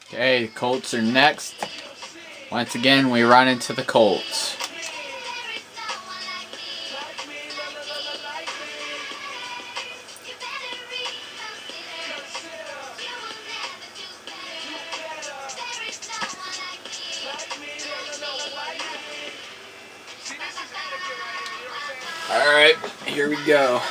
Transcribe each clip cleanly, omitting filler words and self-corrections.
Okay, the Colts are next. Once again, we run into the Colts. Alright, here we go.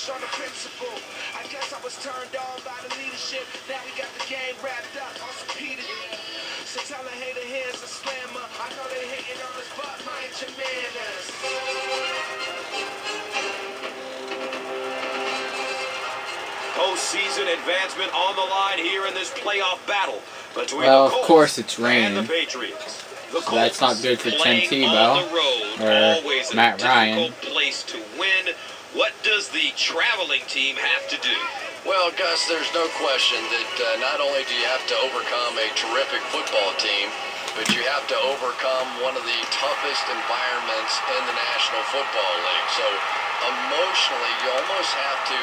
On the principle, I guess I was turned on by the leadership. Now we got the game wrapped up on some Peter. So tell a hater here's a slammer. I know they hating on us, but mind your manners. Postseason advancement on the line here in this playoff battle between the Colts of course it's and raining. the Patriots. The So that's not good for Tim Tebow or Matt Ryan. Place to win. What does the traveling team have to do? Well, Gus, there's no question that not only do you have to overcome a terrific football team, but you have to overcome one of the toughest environments in the National Football League. So emotionally, you almost have to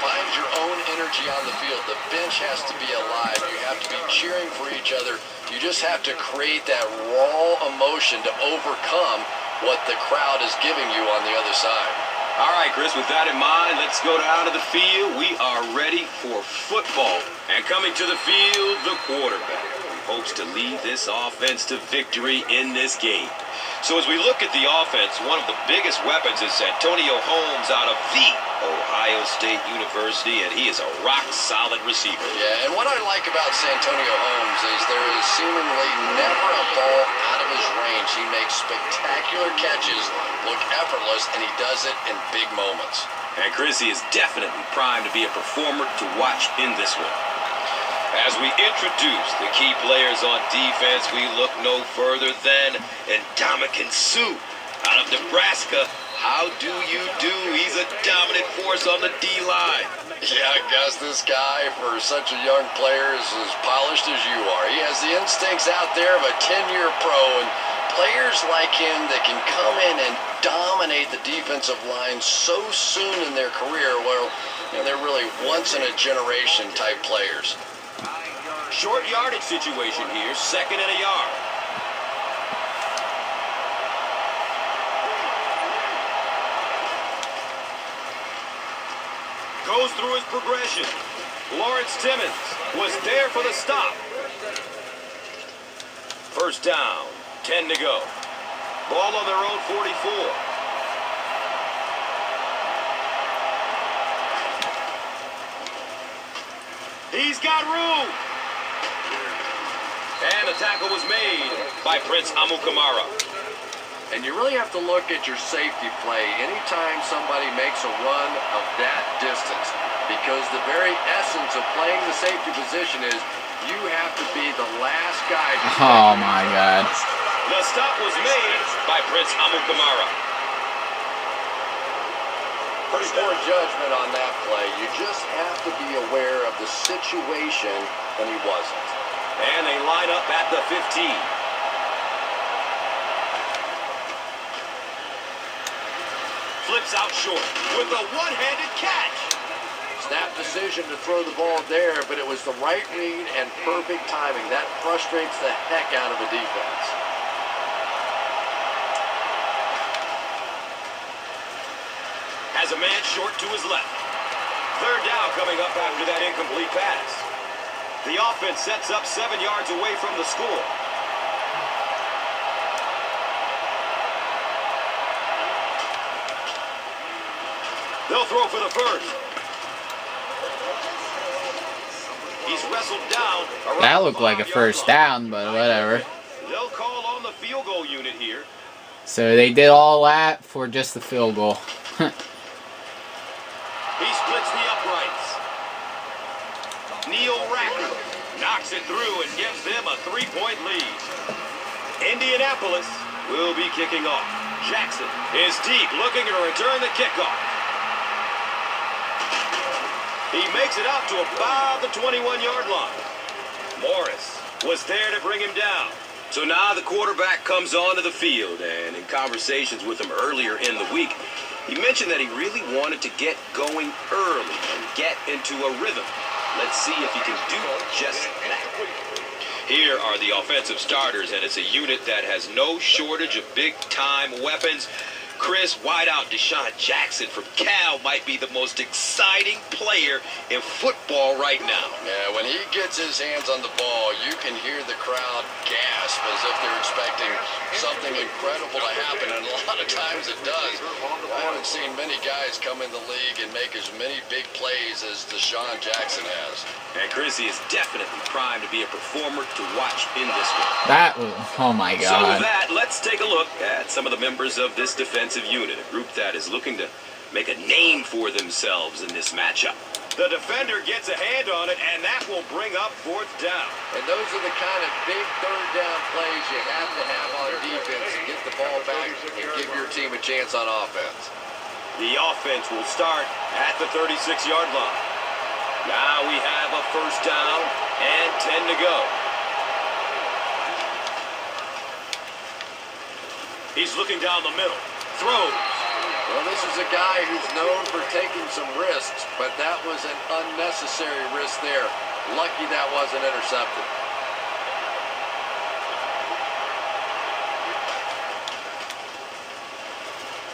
find your own energy on the field. The bench has to be alive. You have to be cheering for each other. You just have to create that raw emotion to overcome what the crowd is giving you on the other side. All right, Chris, with that in mind, let's go down to the field. We are ready for football. And coming to the field, the quarterback, who hopes to lead this offense to victory in this game. So as we look at the offense, one of the biggest weapons is Santonio Holmes out of the Ohio State University, and he is a rock-solid receiver. Yeah, and what I like about Santonio Holmes is there is seemingly never a ball out of his range. He makes spectacular catches, look effortless, and he does it in big moments. And Chris, he is definitely primed to be a performer to watch in this one. As we introduce the key players on defense, we look no further than Ndamukong Suh out of Nebraska. How do you do? He's a dominant force on the D-line. Yeah, Gus, this guy, for such a young player, is as polished as you are. He has the instincts out there of a 10-year pro, and players like him that can come in and dominate the defensive line so soon in their career, well, you know, they're really once-in-a-generation type players. Short yardage situation here, 2nd and a yard. Goes through his progression. Lawrence Timmons was there for the stop. First down, 10 to go. Ball on their own 44. He's got room. And the tackle was made by Prince Amukamara. And you really have to look at your safety play anytime somebody makes a run of that distance, because the very essence of playing the safety position is you have to be the last guy. Oh my God. The stop was made by Prince Amukamara. Pretty poor judgment on that play. You just have to be aware of the situation when he wasn't. And they line up at the 15. Flips out short with a one-handed catch. Snap decision to throw the ball there, but it was the right read and perfect timing. That frustrates the heck out of a defense. Has a man short to his left. 3rd down coming up after that incomplete pass. The offense sets up 7 yards away from the score. They'll throw for the first. He's wrestled down. That looked like a first down, but whatever. They'll call on the field goal unit here. So they did all that for just the field goal. He splits the uprights. Neil Racker knocks it through and gives them a 3-point lead. Indianapolis will be kicking off. Jackson is deep, looking to return the kickoff. He makes it out to about the 21-yard line. Morris was there to bring him down. So now the quarterback comes onto the field, and in conversations with him earlier in the week, he mentioned that he really wanted to get going early and get into a rhythm. Let's see if he can do just that. Here are the offensive starters, and it's a unit that has no shortage of big-time weapons. Chris, wideout Deshaun Jackson from Cal might be the most exciting player in football right now. Yeah, when he gets his hands on the ball, you can hear the crowd gasp as if they're expecting something incredible to happen, and a lot of times it does. I haven't seen many guys come in the league and make as many big plays as Deshaun Jackson has. And Chris, he is definitely primed to be a performer to watch in this one. That was, oh my So God. with that, let's take a look at some of the members of this defensive unit, a group that is looking to make a name for themselves in this matchup. The defender gets a hand on it, and that will bring up 4th down. And those are the kind of big 3rd down plays you have to have on defense to get the ball back and give your team a chance on offense. The offense will start at the 36-yard line. Now we have a 1st down and 10 to go. He's looking down the middle. Throws. Well, this is a guy who's known for taking some risks, but that was an unnecessary risk there. Lucky that wasn't intercepted.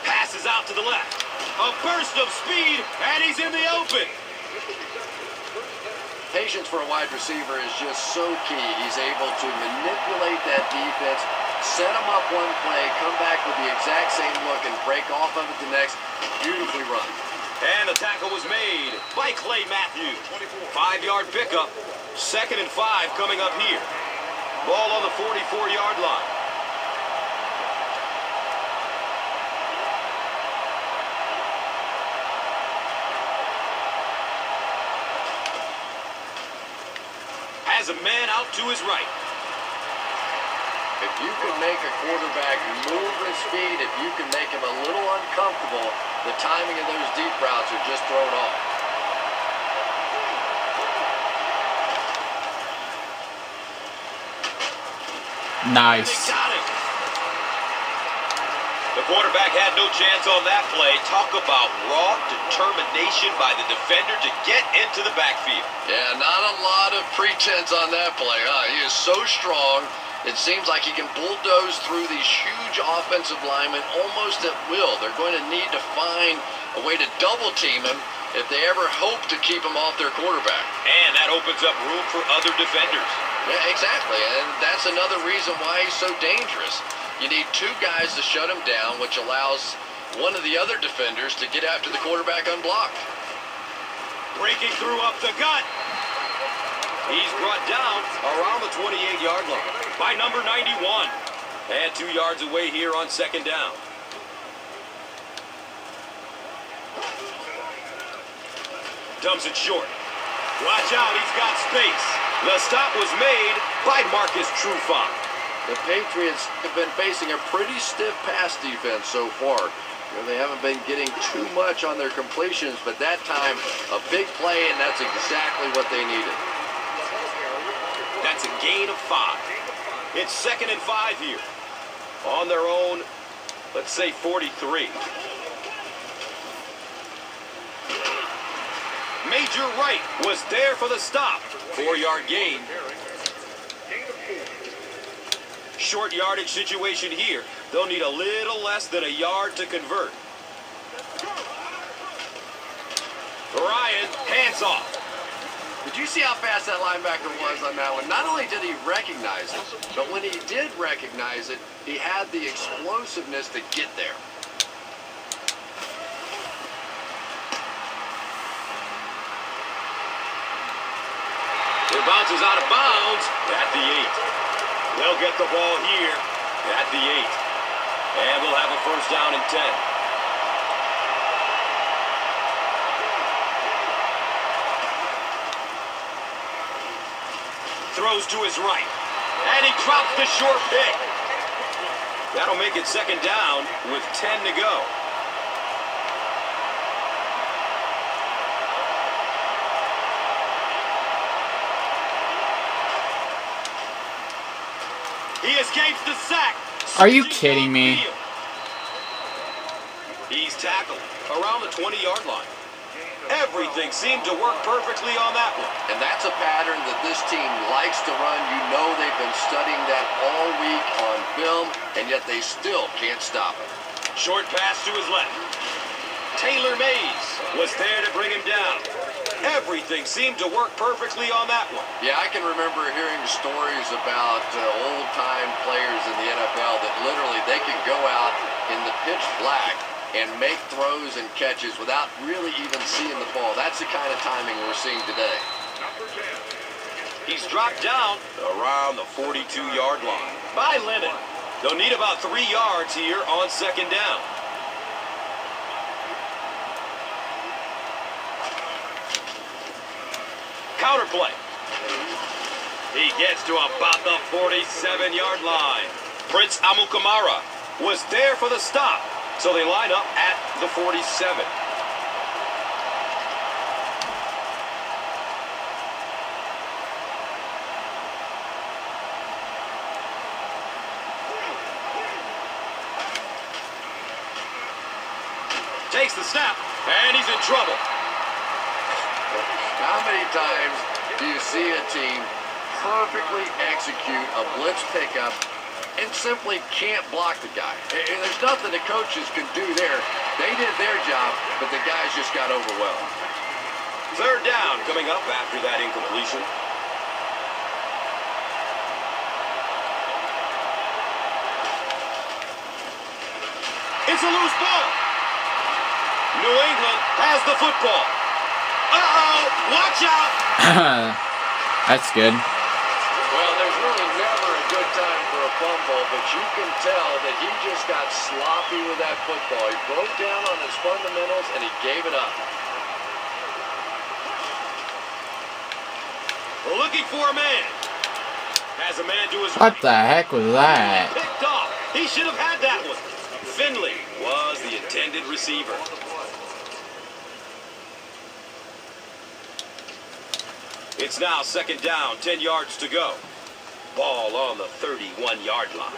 Passes out to the left. A burst of speed, and he's in the open. Patience for a wide receiver is just so key. He's able to manipulate that defense, set them up one play, come back with the exact same look, and break off of it the next. Beautifully run. And the tackle was made by Clay Matthews. 5-yard pickup. 2nd and 5 coming up here. Ball on the 44-yard line. Has a man out to his right. If you can make a quarterback move with speed, if you can make him a little uncomfortable, the timing of those deep routes are just thrown off. Nice. They got him. The quarterback had no chance on that play. Talk about raw determination by the defender to get into the backfield. Yeah, not a lot of pretense on that play, huh? He is so strong. It seems like he can bulldoze through these huge offensive linemen almost at will. They're going to need to find a way to double team him if they ever hope to keep him off their quarterback. And that opens up room for other defenders. Yeah, exactly, and that's another reason why he's so dangerous. You need 2 guys to shut him down, which allows one of the other defenders to get after the quarterback unblocked. Breaking through up the gut. He's brought down around the 28-yard line by number 91. And 2 yards away here on 2nd down. Dumps it short. Watch out, he's got space. The stop was made by Marcus Trufant. The Patriots have been facing a pretty stiff pass defense so far. They haven't been getting too much on their completions, but that time, a big play, and that's exactly what they needed. That's a gain of 5. It's 2nd and 5 here. On their own, let's say 43. Major Wright was there for the stop. 4-yard gain. Short yardage situation here. They'll need a little less than a yard to convert. Ryan, hands off. Did you see how fast that linebacker was on that one? Not only did he recognize it, but when he did recognize it, he had the explosiveness to get there. It bounces out of bounds at the 8. They'll get the ball here at the 8. And we'll have a 1st down and 10. throws to his right. And he drops the short pick. That'll make it second down with 10 to go. He escapes the sack. Are you kidding me? He's tackled around the 20-yard line. Everything seemed to work perfectly on that one. And that's a pattern that this team likes to run. You know they've been studying that all week on film, and yet they still can't stop it. Short pass to his left. Taylor Mays was there to bring him down. Everything seemed to work perfectly on that one. Yeah, I can remember hearing stories about old-time players in the NFL that literally they could go out in the pitch black and make throws and catches without really even seeing the ball. That's the kind of timing we're seeing today. He's dropped down around the 42-yard line by Lennon. They'll need about 3 yards here on second down. Counterplay. He gets to about the 47-yard line. Prince Amukamara was there for the stop, so they line up at the 47. Takes the snap, and he's in trouble. How many times do you see a team perfectly execute a blitz pickup and simply can't block the guy? And there's nothing the coaches can do there. They did their job, but the guys just got overwhelmed. Third down coming up after that incompletion. It's a loose ball. New England has the football. Uh-oh, watch out. That's good. Well, there's really never a good time for a fumble, but you can tell that he just got sloppy with that football. He broke down on his fundamentals, and he gave it up. Looking for a man. Has a man to his What right. the heck was that? Picked off. He should have had that one. Finley was the intended receiver. It's now second down, 10 yards to go. Ball on the 31-yard line.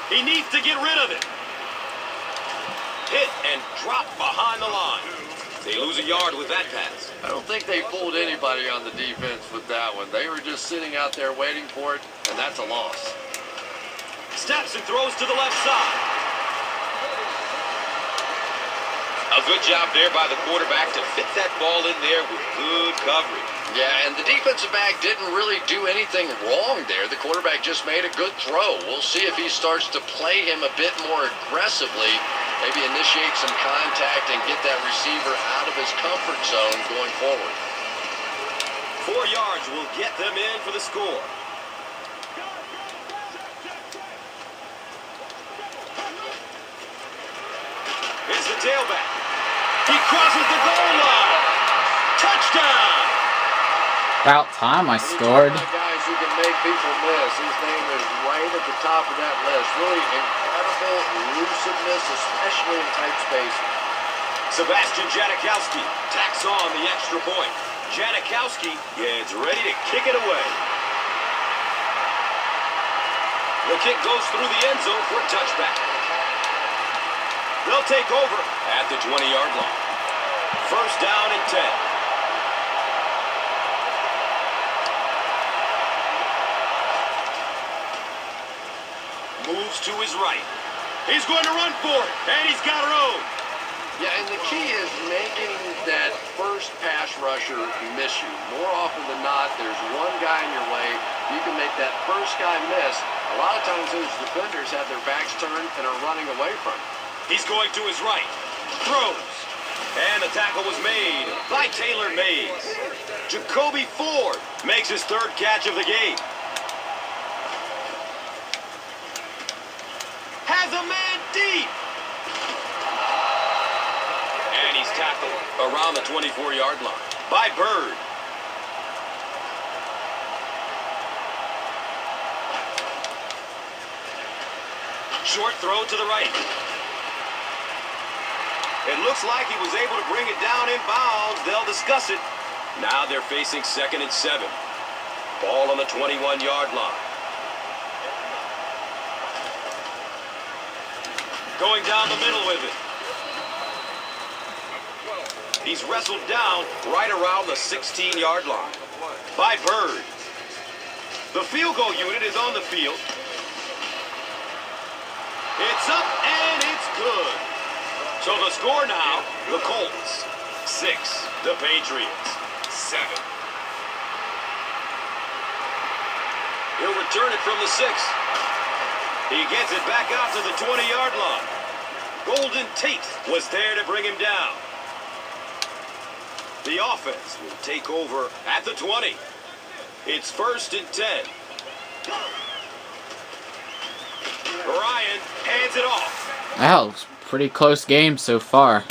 He needs to get rid of it. Hit and drop behind the line. They lose a yard with that pass. I don't think they fooled anybody on the defense with that one. They were just sitting out there waiting for it, and that's a loss. Steps and throws to the left side. A good job there by the quarterback to fit that ball in there with good coverage. Yeah, and the defensive back didn't really do anything wrong there. The quarterback just made a good throw. We'll see if he starts to play him a bit more aggressively, maybe initiate some contact and get that receiver out of his comfort zone going forward. 4 yards will get them in for the score. Here's the tailback. He crosses the goal line. Touchdown! About time I scored. Guys who can make people miss. His name is right at the top of that list. Really incredible elusiveness, especially in tight space. Sebastian Janikowski tacks on the extra point. Janikowski gets ready to kick it away. The kick goes through the end zone for a touchback. They'll take over at the 20-yard line. First down and 10. Moves to his right. He's going to run for it, and he's got room. Yeah, and the key is making that first pass rusher miss you. More often than not, there's one guy in your way. You can make that first guy miss. A lot of times those defenders have their backs turned and are running away from him. He's going to his right. Throws. And the tackle was made by Taylor Mays. Jacoby Ford makes his third catch of the game. Has a man deep. And he's tackled around the 24-yard line by Bird. Short throw to the right. It looks like he was able to bring it down in bounds. They'll discuss it. Now they're facing 2nd and 7. Ball on the 21-yard line. Going down the middle with it. He's wrestled down right around the 16-yard line by Bird. The field goal unit is on the field. It's up and it's good. So the score now, the Colts 6, the Patriots 7. He'll return it from the 6. He gets it back out to the 20-yard line. Golden Tate was there to bring him down. The offense will take over at the 20. It's 1st and 10. Ryan hands it off. That was a pretty close game so far.